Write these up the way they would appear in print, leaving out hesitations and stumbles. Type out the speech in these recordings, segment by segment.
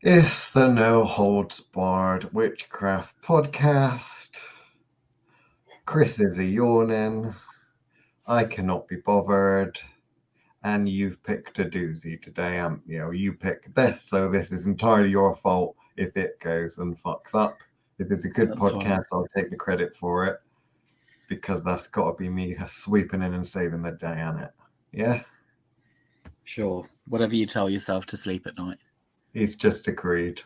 It's the No Holds Barred Witchcraft Podcast. Chris is a yawning. I cannot be bothered. And you've picked a doozy today, haven't you? You picked this, so this is entirely your fault if it goes and fucks up. If it's a good That's podcast, fine. I'll take the credit for it because that's got to be me sweeping in and saving the day on it. Yeah? Sure. Whatever you tell yourself to sleep at night. He's just agreed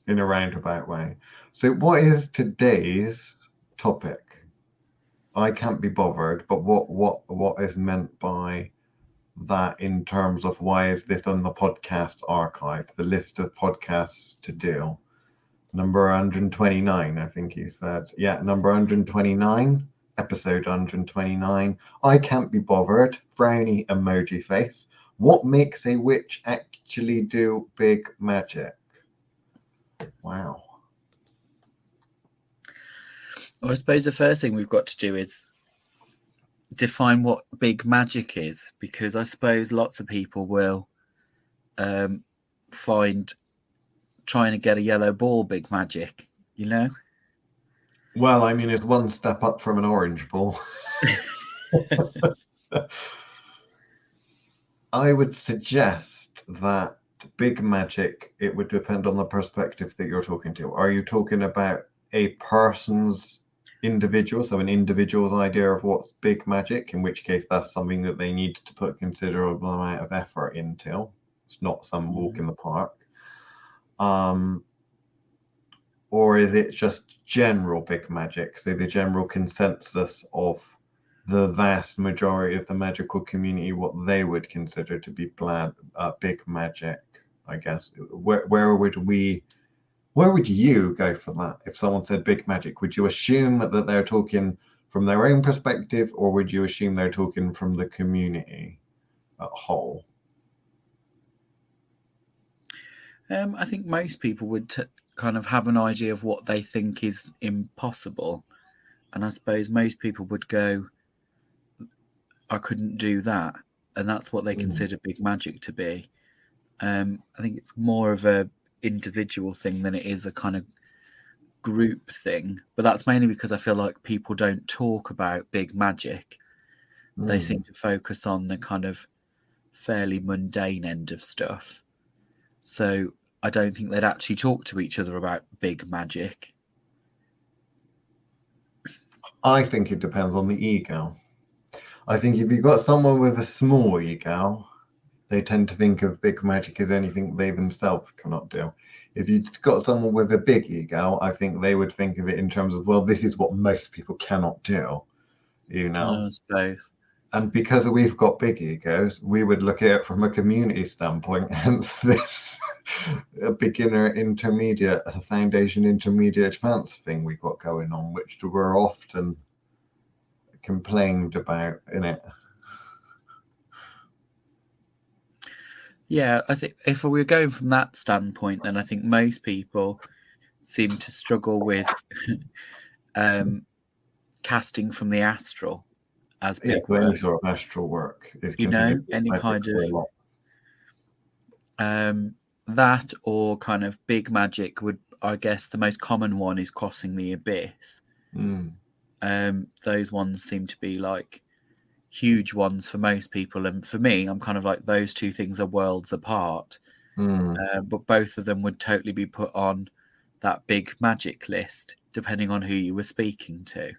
in a roundabout way. So, what is today's topic? I can't be bothered, but what is meant by that in terms of why is this on the podcast archive, the list of podcasts to do? Number 129, I think you said. Yeah, number 129, episode 129. I can't be bothered, frowny emoji face. What makes a witch actually do big magic? Wow. Well, I suppose the first thing we've got to do is define what big magic is, because I suppose lots of people will find trying to get a yellow ball big magic, you know? Well, I mean, it's one step up from an orange ball. I would suggest that big magic, it would depend on the perspective that you're talking to. Are you talking about a person's individual, so an individual's idea of what's big magic, in which case that's something that they need to put considerable amount of effort into. It's not some walk in the park. Or is it just general big magic? So the general consensus of the vast majority of the magical community, what they would consider to be big magic, I guess. Where would you go for that? If someone said big magic, would you assume that they're talking from their own perspective, or would you assume they're talking from the community at whole? I think most people would kind of have an idea of what they think is impossible. And I suppose most people would go, I couldn't do that. And that's what they consider big magic to be. I think it's more of a individual thing than it is a kind of group thing. But that's mainly because I feel like people don't talk about big magic. They seem to focus on the kind of fairly mundane end of stuff. So I don't think they'd actually talk to each other about big magic. I think it depends on the ego. I think if you've got someone with a small ego, they tend to think of big magic as anything they themselves cannot do. If you've got someone with a big ego, I think they would think of it in terms of, well, this is what most people cannot do, you know? I suppose. And because we've got big egos, we would look at it from a community standpoint, hence this a beginner, intermediate, foundation, intermediate, advanced thing we got going on, which we're often complained about in it. Yeah, I think if we're going from that standpoint, then I think most people seem to struggle with casting from the astral as big work. Any sort of astral work is You know, considered any kind of that, or kind of big magic would, I guess, the most common one is crossing the abyss. Those ones seem to be like huge ones for most people, and for me, I'm kind of like, those two things are worlds apart. But both of them would totally be put on that big magic list, depending on who you were speaking to.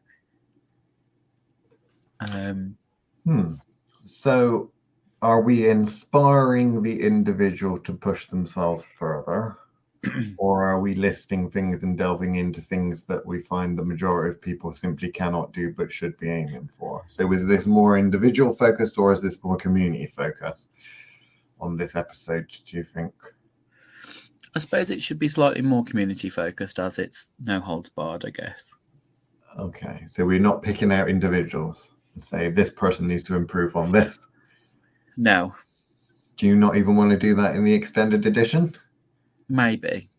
So are we inspiring the individual to push themselves further? Or are we listing things and delving into things that we find the majority of people simply cannot do but should be aiming for? So is this more individual focused, or is this more community focused on this episode, do you think? I suppose it should be slightly more community focused, as it's no holds barred, I guess. Okay, so we're not picking out individuals and say this person needs to improve on this. No. Do you not even want to do that in the extended edition? Maybe.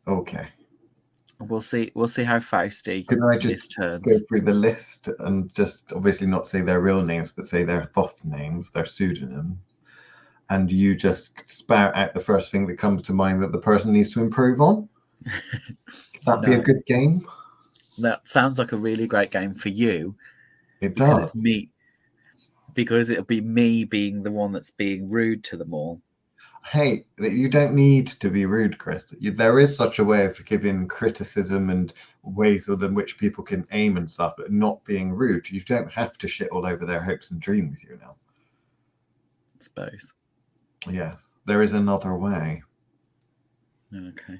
Okay. We'll see how Fausty Can I just turns. go through the list and just obviously not say their real names, but say their thoth names, their pseudonyms? and you just spout out the first thing that comes to mind that the person needs to improve on? Could that be a No, good game? that sounds like a really great game for you It because does. it's me. Because it'll be me being the one that's being rude to them all. Hey, you don't need to be rude, Chris. There is such a way of giving criticism and ways within which people can aim and stuff, but not being rude. You don't have to shit all over their hopes and dreams, you know. I suppose. Yes, there is another way. Okay.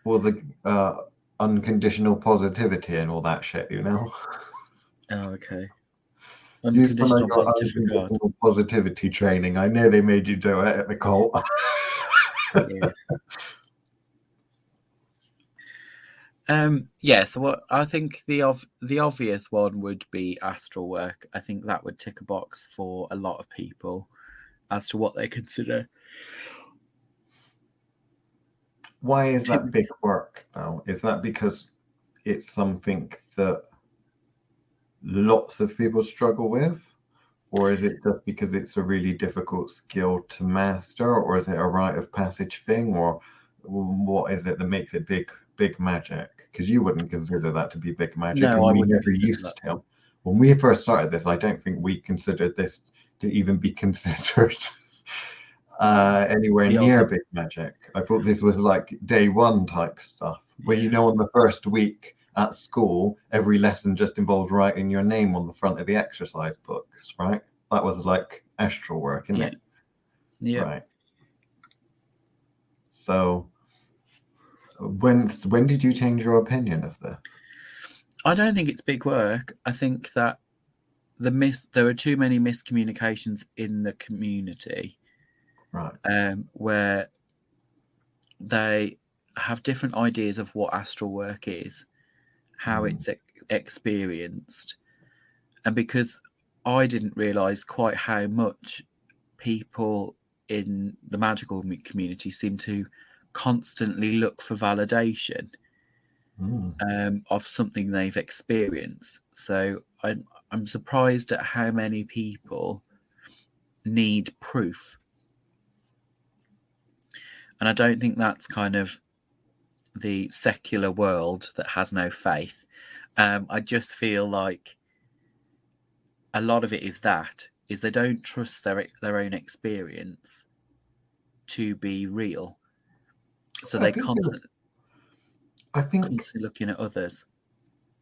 Or the unconditional positivity and all that shit, you know. Oh, okay. Use some of Unconditional your positive regard. unconditional positivity training. I know they made you do it at the cult. Yeah. Yeah, so what I think the obvious one would be astral work. I think that would tick a box for a lot of people as to what they consider. Why is that big work though? Is that because it's something that lots of people struggle with? Or is it just because it's a really difficult skill to master? Or is it a rite of passage thing? Or what is it that makes it big magic? Because you wouldn't consider that to be big magic, No, and I we wouldn't never consider used that. to. When we first started this, I don't think we considered this to even be considered anywhere The near big magic. I thought this was like day one type stuff, where you yeah. know on the first week at school, every lesson just involves writing your name on the front of the exercise books, right? That was like astral work, isn't Yeah. it? Yeah. Right. So when did you change your opinion of this? I don't think it's big work. I think that there are too many miscommunications in the community Right. where they have different ideas of what astral work is, how it's experienced, and because I didn't realize quite how much people in the magical community seem to constantly look for validation of something they've experienced. So I'm surprised at how many people need proof. And I don't think that's kind of the secular world that has no faith. I just feel like a lot of it is they don't trust their own experience to be real. So I they think constantly looking at others.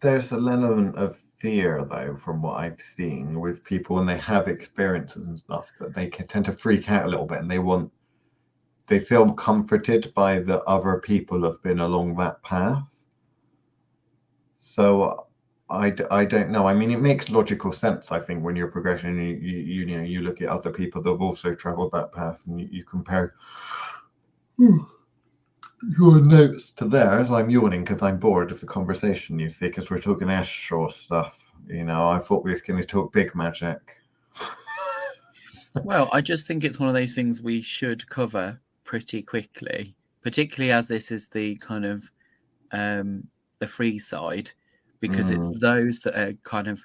there's an element of fear though, from what I've seen with people when they have experiences and stuff, that they can tend to freak out a little bit, and they feel comforted by the other people have been along that path. So I don't know. I mean, it makes logical sense, I think, when you're progressing, you know, you look at other people that have also traveled that path, and you compare your notes to theirs. I'm yawning because I'm bored of the conversation, you see, because we're talking astral stuff. You know, I thought we were going to talk big magic. Well, I just think it's one of those things we should cover pretty quickly, particularly as this is the kind of the free side, because it's those that are kind of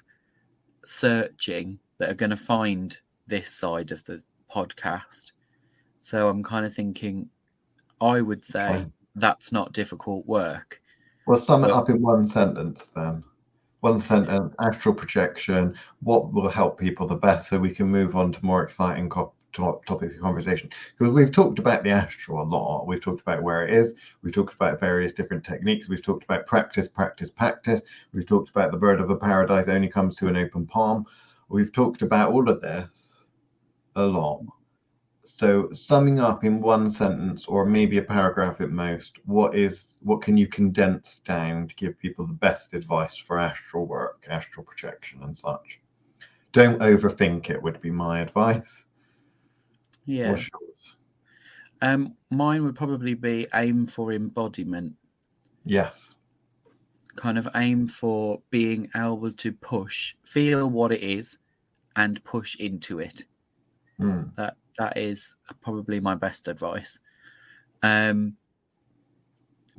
searching that are going to find this side of the podcast. So I'm kind of thinking, I would say that's not difficult work. Well, sum it up in one sentence then. One sentence, astral projection, what will help people the best, so we can move on to more exciting topics of conversation. Because we've talked about the astral a lot. We've talked about where it is. We've talked about various different techniques. We've talked about practice. We've talked about the bird of a paradise only comes to an open palm. We've talked about all of this a lot. So summing up in one sentence or maybe a paragraph at most, what can you condense down to give people the best advice for astral work, astral projection and such? Don't overthink it would be my advice. Yeah. What's yours? Mine would probably be aim for embodiment. Yes. Kind of aim for being able to feel what it is and push into it. That is probably my best advice. But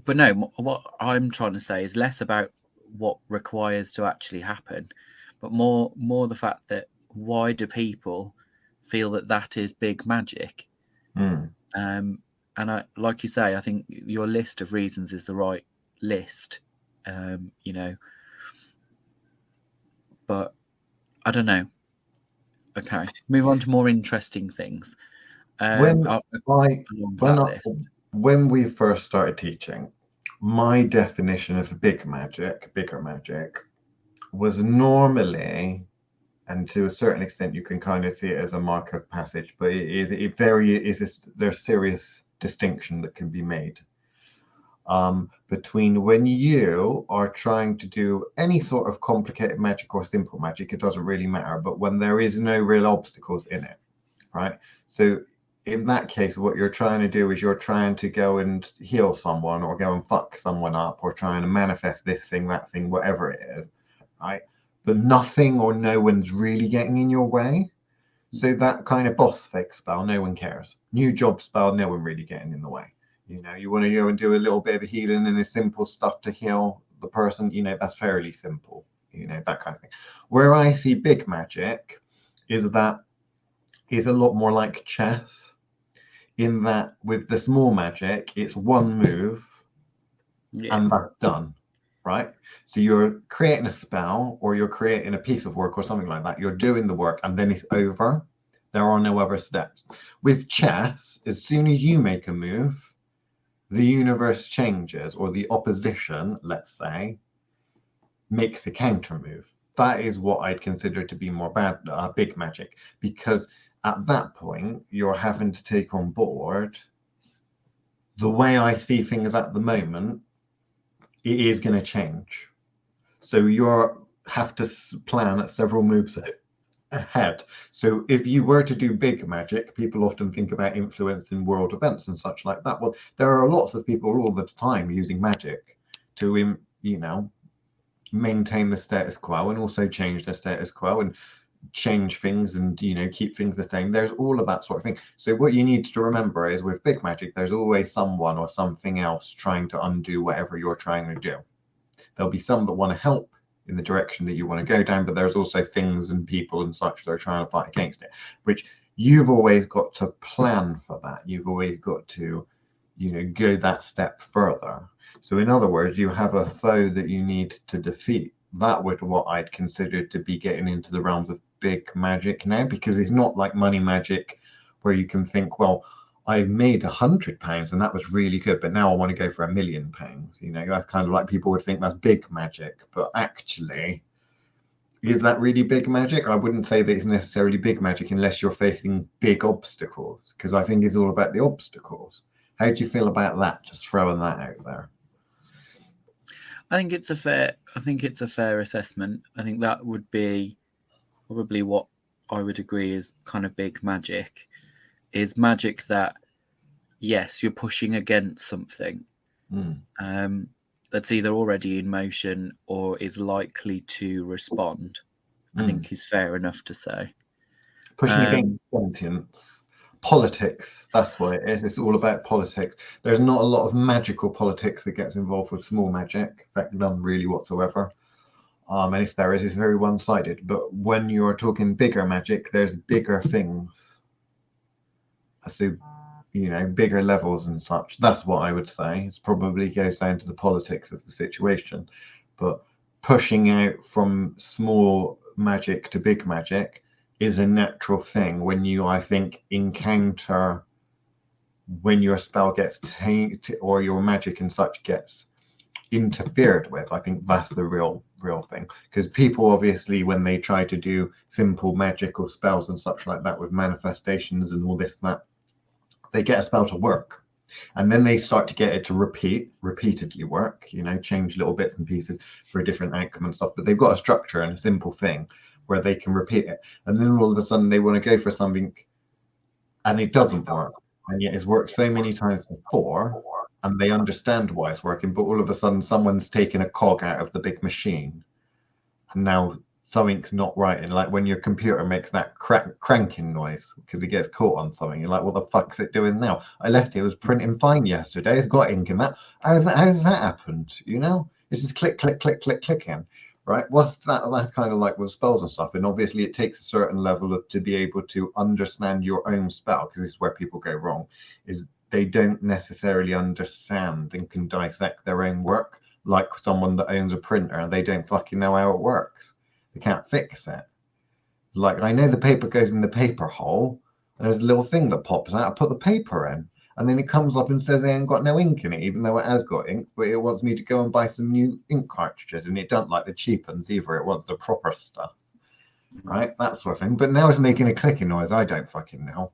no, what I'm trying to say is less about what requires to actually happen, but more the fact that why do people feel that is big magic. Mm. And I, like you say, I think your list of reasons is the right list. You know, but I don't know. Okay, move on to more interesting things. When I Along when that I, list. when we first started teaching, my definition of bigger magic, was normally, and to a certain extent, you can kind of see it as a mark of passage, but there's serious distinction that can be made between when you are trying to do any sort of complicated magic or simple magic. It doesn't really matter, but when there is no real obstacles in it, right? So in that case, what you're trying to do is you're trying to go and heal someone or go and fuck someone up or trying to manifest this thing, that thing, whatever it is, right? But nothing or no one's really getting in your way. So that kind of boss fake spell, no one cares. New job spell, no one really getting in the way. You know, you want to go and do a little bit of healing and a simple stuff to heal the person, you know, that's fairly simple, you know, that kind of thing. Where I see big magic is that is a lot more like chess, in that with the small magic, it's one move and that's done, right? So you're creating a spell or you're creating a piece of work or something like that. You're doing the work and then it's over. There are no other steps. With chess, as soon as you make a move, the universe changes, or the opposition, let's say, makes a counter move. That is what I'd consider to be more big magic, because at that point, you're having to take on board the way I see things at the moment. It is going to change. So you have to plan several moves ahead. So if you were to do big magic, people often think about influencing world events and such like that. Well, there are lots of people all the time using magic to, you know, maintain the status quo and also change the status quo and change things and, you know, keep things the same. There's all of that sort of thing. So what you need to remember is with big magic, there's always someone or something else trying to undo whatever you're trying to do. There'll be some that want to help in the direction that you want to go down, but there's also things and people and such that are trying to fight against it, which you've always got to plan for that. You've always got to, you know, go that step further. So in other words, you have a foe that you need to defeat. That would what I'd consider to be getting into the realms of big magic now, because it's not like money magic where you can think, well, I made £100 and that was really good, but now I want to go for £1 million. You know, that's kind of like people would think that's big magic, but actually, is that really big magic? I wouldn't say that it's necessarily big magic unless you're facing big obstacles, because I think it's all about the obstacles. How do you feel about that? Just throwing that out there. I think it's a fair assessment. I think that would be probably what I would agree is kind of big magic. Is magic that, yes, you're pushing against something that's either already in motion or is likely to respond. I think is fair enough to say. Pushing against sentience. Politics, that's what it is. It's all about politics. There's not a lot of magical politics that gets involved with small magic. In fact, none really whatsoever. And if there is, it's very one-sided. But when you're talking bigger magic, there's bigger things. So, you know, bigger levels and such. That's what I would say. It probably goes down to the politics of the situation. But pushing out from small magic to big magic is a natural thing when you, I think, encounter when your spell gets tainted or your magic and such gets interfered with. I think that's the real thing, because people obviously, when they try to do simple magical spells and such like that with manifestations and all this and that, they get a spell to work and then they start to get it to repeatedly work, you know, change little bits and pieces for a different outcome and stuff, but they've got a structure and a simple thing where they can repeat it, and then all of a sudden they want to go for something and it doesn't work, and yet it's worked so many times before and they understand why it's working, but all of a sudden someone's taken a cog out of the big machine and now something's not right. And like when your computer makes that cranking noise because it gets caught on something, you're like, what the fuck's it doing now? I left it was printing fine yesterday, it's got ink in that. How's that happened? You know, it's just click clicking. right? What's that? That's kind of like with spells and stuff. And obviously, it takes a certain level of to be able to understand your own spell, because this is where people go wrong. Is they don't necessarily understand and can dissect their own work, like someone that owns a printer. They don't fucking know how it works. They can't fix it. Like, I know the paper goes in the paper hole. There's a little thing that pops out. I put the paper in, and then it comes up and says they ain't got no ink in it, even though it has got ink. But it wants me to go and buy some new ink cartridges, and it don't like the cheap ones either. It wants the proper stuff, right? That sort of thing. But now it's making a clicking noise. I don't fucking know.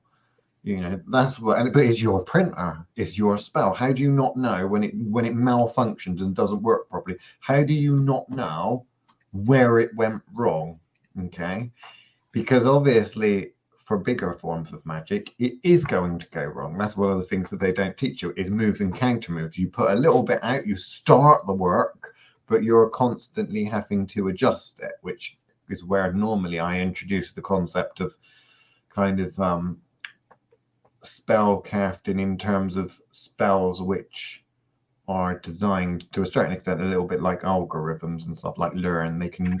You know, that's what. But it's your printer. It's your spell. How do you not know when it malfunctions and doesn't work properly? How do you not know where it went wrong? Okay. Because obviously, for bigger forms of magic, it is going to go wrong. That's one of the things that they don't teach you is moves and counter moves. You put a little bit out, you start the work, but you're constantly having to adjust it, which is where normally I introduce the concept of kind of spell crafting in terms of spells which are designed to a certain extent a little bit like algorithms and stuff like learn. They can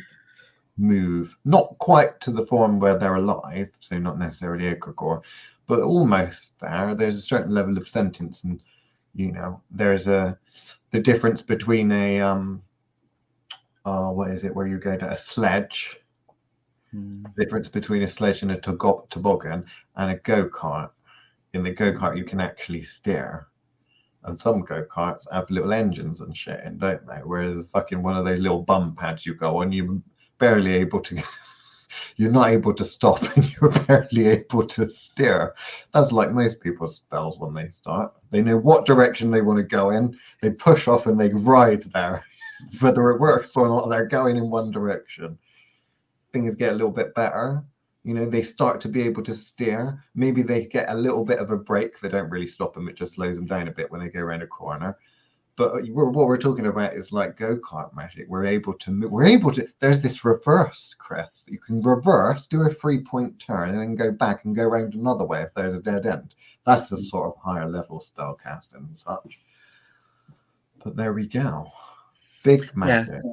move, not quite to the form where they're alive, so not necessarily egregore, but almost there. There's a certain level of sentence, and you know, there's the difference between a what is it, where you go to a sledge, difference between a sledge and a toboggan and a go-kart. In the go-kart you can actually steer, and some go-karts have little engines and shit in, don't they? Whereas fucking one of those little bum pads you go on, you barely able to you're not able to stop, and you're barely able to steer. That's like most people's spells when they start. They know what direction they want to go in, they push off and they ride there. Whether it works or not, they're going in one direction. Things get a little bit better, you know, they start to be able to steer. Maybe they get a little bit of a break. They don't really stop them, it just slows them down a bit when they go around a corner. But what we're talking about is like go-kart magic. We're able to, there's this reverse, Chris. You can reverse, do a 3-point turn, and then go back and go around another way if there's a dead end. That's the sort of higher level spell casting and such. But there we go. Big magic. Yeah,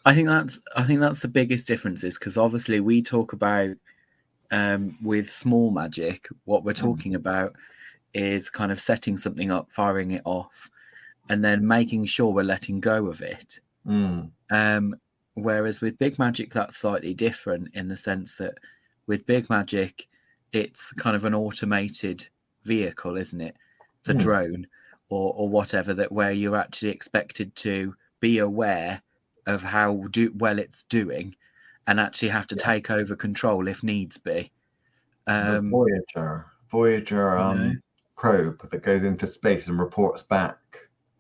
I think that's the biggest difference, is because obviously we talk about with small magic, what we're talking about is kind of setting something up, firing it off, and then making sure we're letting go of it. Whereas with big magic, that's slightly different in the sense that with big magic, it's kind of an automated vehicle, isn't it? It's a drone or whatever, that where you're actually expected to be aware of how well it's doing and actually have to take over control if needs be. The Voyager probe that goes into space and reports back.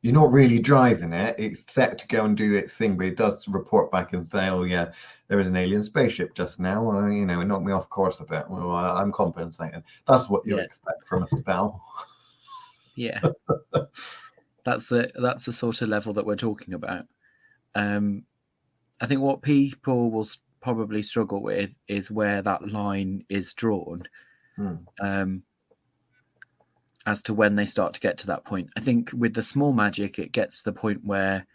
You're not really driving it. It's set to go and do its thing, but it does report back and say, "Oh yeah, there is an alien spaceship just now. You know, it knocked me off course a bit. Well, I'm compensating." That's what you expect from a spell. Yeah, that's the sort of level that we're talking about. I think what people will probably struggle with is where that line is drawn. As to when they start to get to that point. I think with the small magic, it gets to the point where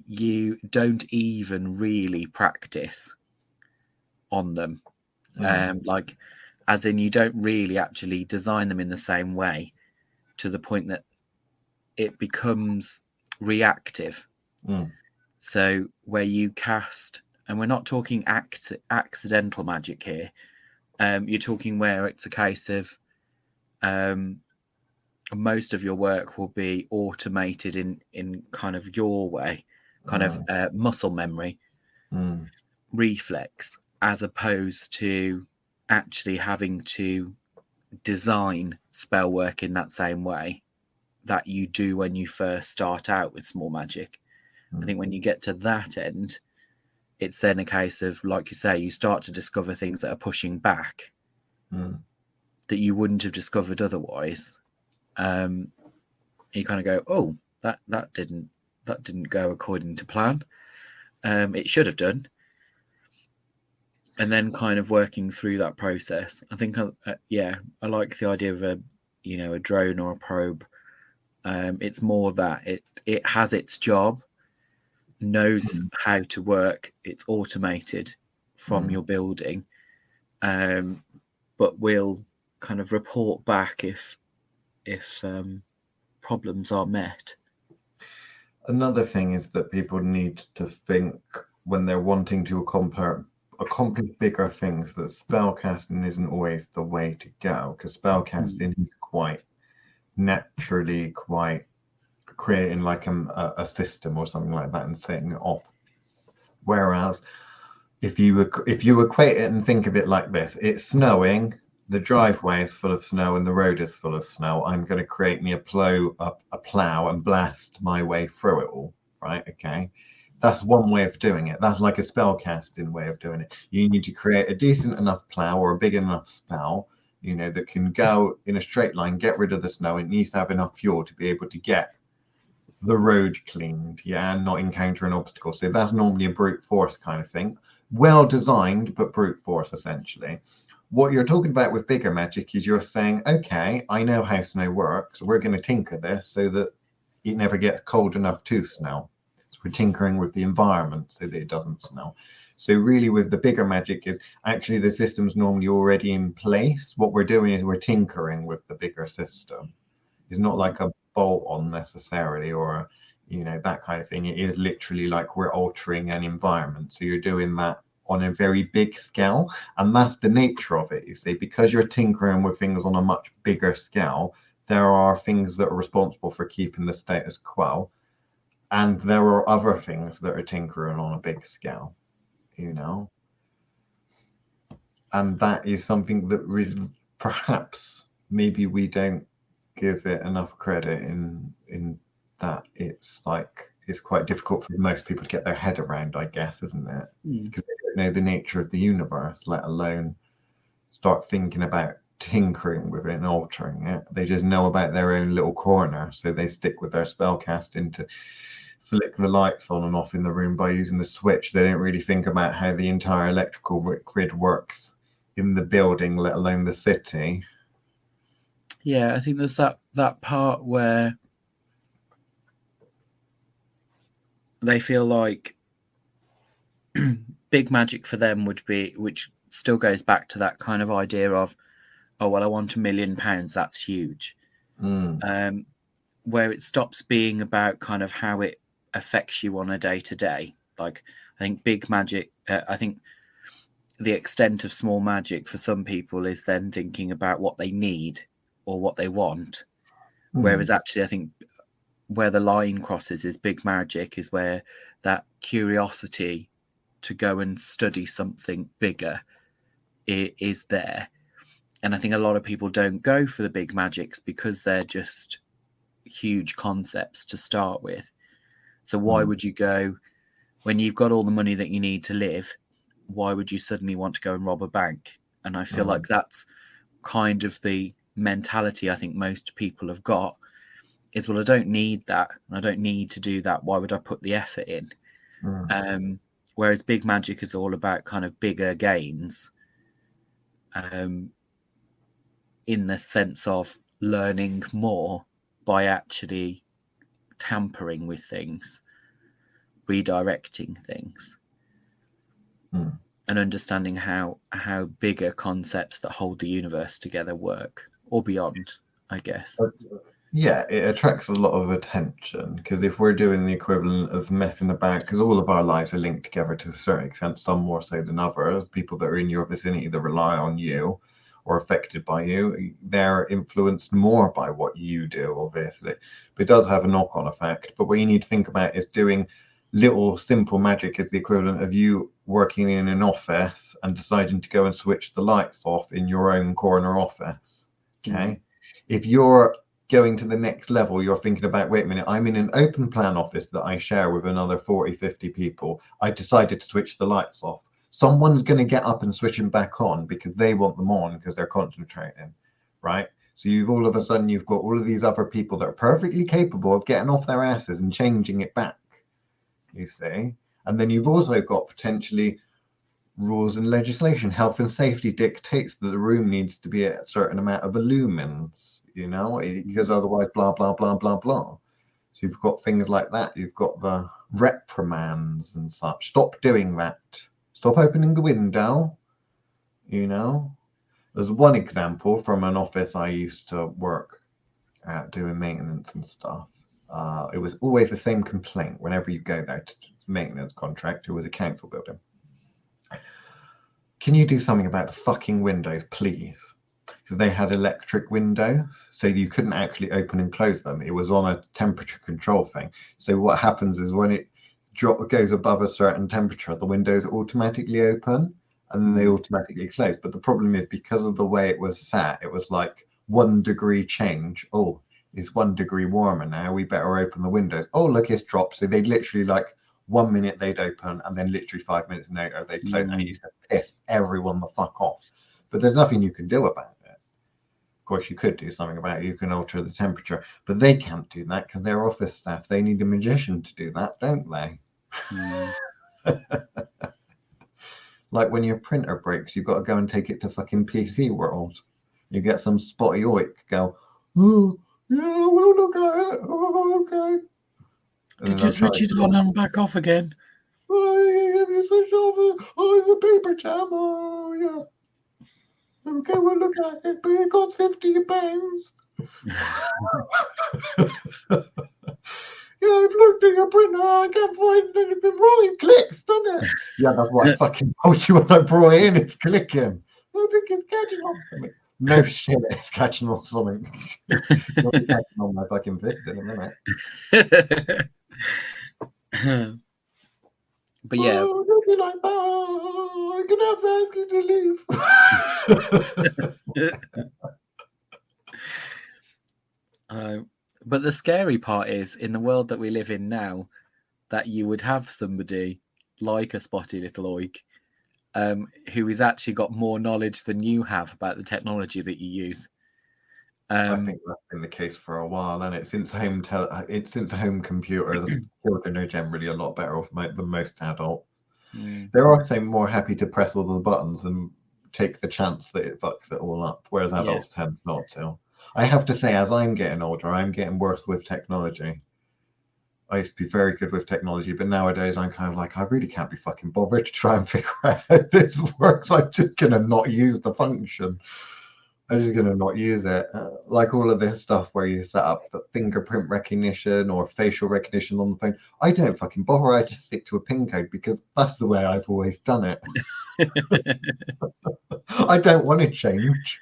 you don't even really practice on them. Like, as in, you don't really actually design them in the same way, to the point that it becomes reactive. So where you cast, and we're not talking accidental magic here, you're talking where it's a case of most of your work will be automated in kind of your way, kind of muscle memory, reflex, as opposed to actually having to design spell work in that same way that you do when you first start out with small magic. I think when you get to that end, it's then a case of, like you say, you start to discover things that are pushing back that you wouldn't have discovered otherwise. You kind of go, "Oh, that didn't go according to plan. It should have done." And then kind of working through that process. I think, I like the idea of a drone or a probe. It's more that it has its job, knows how to work. It's automated from your building, but will kind of report back if problems are met. Another thing is that people need to think when they're wanting to accomplish bigger things, that spellcasting isn't always the way to go, because spellcasting is quite naturally quite creating like a system or something like that and setting it off. Whereas if you equate it and think of it like this, it's snowing, the driveway is full of snow and the road is full of snow. I'm going to create me a plow and blast my way through it all, right? Okay. That's one way of doing it. That's like a spellcasting way of doing it. You need to create a decent enough plow or a big enough spell, that can go in a straight line, get rid of the snow. It needs to have enough fuel to be able to get the road cleaned, and not encounter an obstacle. So that's normally a brute force kind of thing. Well designed, but brute force essentially. What you're talking about with bigger magic is you're saying, okay, I know how snow works. We're going to tinker this so that it never gets cold enough to snow. So we're tinkering with the environment so that it doesn't snow. So really with the bigger magic is actually the system's normally already in place. What we're doing is we're tinkering with the bigger system. It's not like a bolt on necessarily, or that kind of thing. It is literally like we're altering an environment. So you're doing that on a very big scale, and that's the nature of it. You see, because you're tinkering with things on a much bigger scale, there are things that are responsible for keeping the status quo, and there are other things that are tinkering on a big scale, and that is something that perhaps maybe we don't give it enough credit in that it's quite difficult for most people to get their head around, I guess, isn't it? Because they don't know the nature of the universe, let alone start thinking about tinkering with it and altering it. They just know about their own little corner, so they stick with their spellcasting to flick the lights on and off in the room by using the switch. They don't really think about how the entire electrical grid works in the building, let alone the city. Yeah, I think there's that part where they feel like big magic for them would be, which still goes back to that kind of idea of, oh, well, I want £1 million, that's huge. Where it stops being about kind of how it affects you on a day-to-day. Like, I think big magic, I think the extent of small magic for some people is then thinking about what they need or what they want. Whereas actually, I think where the line crosses is big magic is where that curiosity to go and study something bigger is there. And I think a lot of people don't go for the big magics because they're just huge concepts to start with. So why would you go, when you've got all the money that you need to live, why would you suddenly want to go and rob a bank? And I feel like that's kind of the mentality I think most people have got is, well, I don't need that. I don't need to do that. Why would I put the effort in? Whereas big magic is all about kind of bigger gains, in the sense of learning more by actually tampering with things, redirecting things, and understanding how bigger concepts that hold the universe together work, or beyond, I guess. Yeah, it attracts a lot of attention, because if we're doing the equivalent of messing about, because all of our lives are linked together to a certain extent, some more so than others. People that are in your vicinity that rely on you or affected by you, they're influenced more by what you do, obviously. But it does have a knock-on effect. But what you need to think about is doing little simple magic is the equivalent of you working in an office and deciding to go and switch the lights off in your own corner office. Okay. If you're going to the next level, you're thinking about, wait a minute, I'm in an open plan office that I share with another 40, 50 people. I decided to switch the lights off. Someone's going to get up and switch them back on because they want them on because they're concentrating, right? So you've all of a sudden, you've got all of these other people that are perfectly capable of getting off their asses and changing it back, you see? And then you've also got potentially rules and legislation. Health and safety dictates that the room needs to be a certain amount of lumens, because otherwise blah, blah, blah, blah, blah. So you've got things like that. You've got the reprimands and such. Stop doing that. Stop opening the window. You know, there's one example from an office I used to work at doing maintenance and stuff. It was always the same complaint whenever you go there to maintenance contract. It was a council building. Can you do something about the fucking windows, please? Because they had electric windows, so you couldn't actually open and close them. It was on a temperature control thing. So what happens is when it goes above a certain temperature, the windows automatically open and then they automatically close. But the problem is because of the way it was set, it was like 1 degree change. Oh, it's 1 degree warmer now. We better open the windows. Oh, look, it's dropped. So they literally like 1 minute they'd open and then literally 5 minutes later they'd close, and it used to piss everyone the fuck off. But there's nothing you can do about it. Of course, you could do something about it. You can alter the temperature, but they can't do that because they're office staff. They need a magician to do that, don't they? Like when your printer breaks, you've got to go and take it to fucking PC World. You get some spotty oik, go, oh, yeah, we'll look at it. Oh, okay. Did you switch it on and back off again? Oh, yeah, you switch off. Oh, it's a paper jam. Oh, yeah. Okay, we'll look at it, but it costs £50. Yeah, I've looked at your printer. I can't find anything wrong. It clicks, doesn't it? Yeah, that's what I fucking told you when I brought it in. It's clicking. I think it's catching on something. No shit, it's catching on something. It'll be catching on my fucking fist in a minute. But yeah. Oh, don't be like that. Oh, I'm gonna have to ask you to leave. But the scary part is, in the world that we live in now, that you would have somebody like a spotty little oik who has actually got more knowledge than you have about the technology that you use. I think that's been the case for a while, and since home computers, children are generally a lot better off than most adults. They're also more happy to press all the buttons and take the chance that it fucks it all up, whereas adults tend not to. I have to say, as I'm getting older, I'm getting worse with technology. I used to be very good with technology, but nowadays I'm kind of like, I really can't be fucking bothered to try and figure out how this works. I'm just going to not use the function. I'm just going to not use it. Like all of this stuff where you set up the fingerprint recognition or facial recognition on the phone. I don't fucking bother. I just stick to a PIN code because that's the way I've always done it. I don't want to change.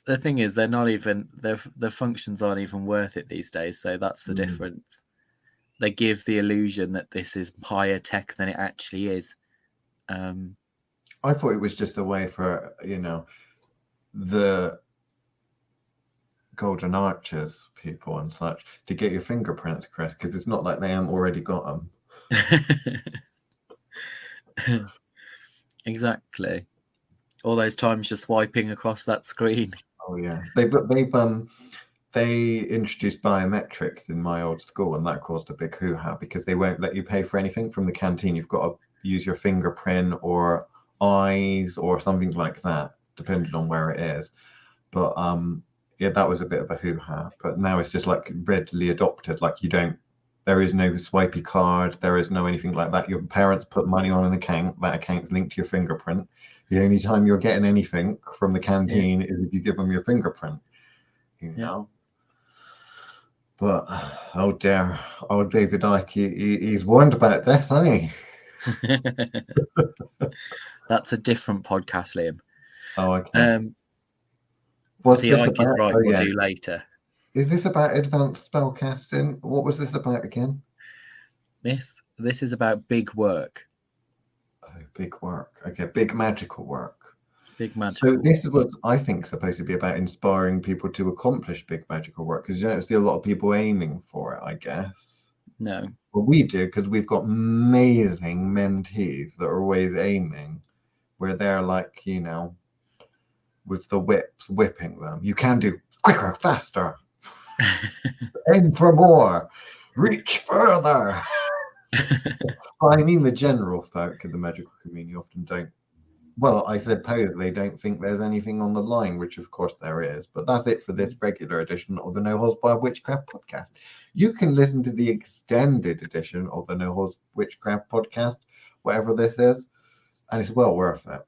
The thing is, they're not even, the functions aren't even worth it these days. So that's the difference. They give the illusion that this is higher tech than it actually is. I thought it was just a way for, the Golden Arches people and such to get your fingerprints, Chris, because it's not like they haven't already got them. Exactly. All those times just swiping across that screen. Oh yeah, they introduced biometrics in my old school, and that caused a big hoo-ha because they won't let you pay for anything from the canteen. You've got to use your fingerprint or eyes or something like that, depending on where it is. But yeah, that was a bit of a hoo-ha. But now it's just like readily adopted. Like there is no swipey card, there is no anything like that. Your parents put money on an account. That account's linked to your fingerprint. The only time you're getting anything from the canteen is if you give them your fingerprint, know. But oh dear, old David Icke, he's warned about this, hasn't he? That's a different podcast, Liam. Oh, okay. The Icke is right. We'll do later. Is this about advanced spellcasting? What was this about again? This is about big work. Big work. Okay, big magical work. Big magical. So this was, I think, supposed to be about inspiring people to accomplish big magical work, because you don't see a lot of people aiming for it, I guess. No. Well, we do, because we've got amazing mentees that are always aiming, where they're like, with the whips, whipping them. You can do quicker, faster. Aim for more. Reach further. I mean, the general folk in the magical community often don't Well, I suppose they don't think there's anything on the line, which of course there is. But that's it for this regular edition of the No Holds Barred Witchcraft podcast. You can listen to the extended edition of the No Holds Witchcraft podcast, whatever this is, and it's well worth it.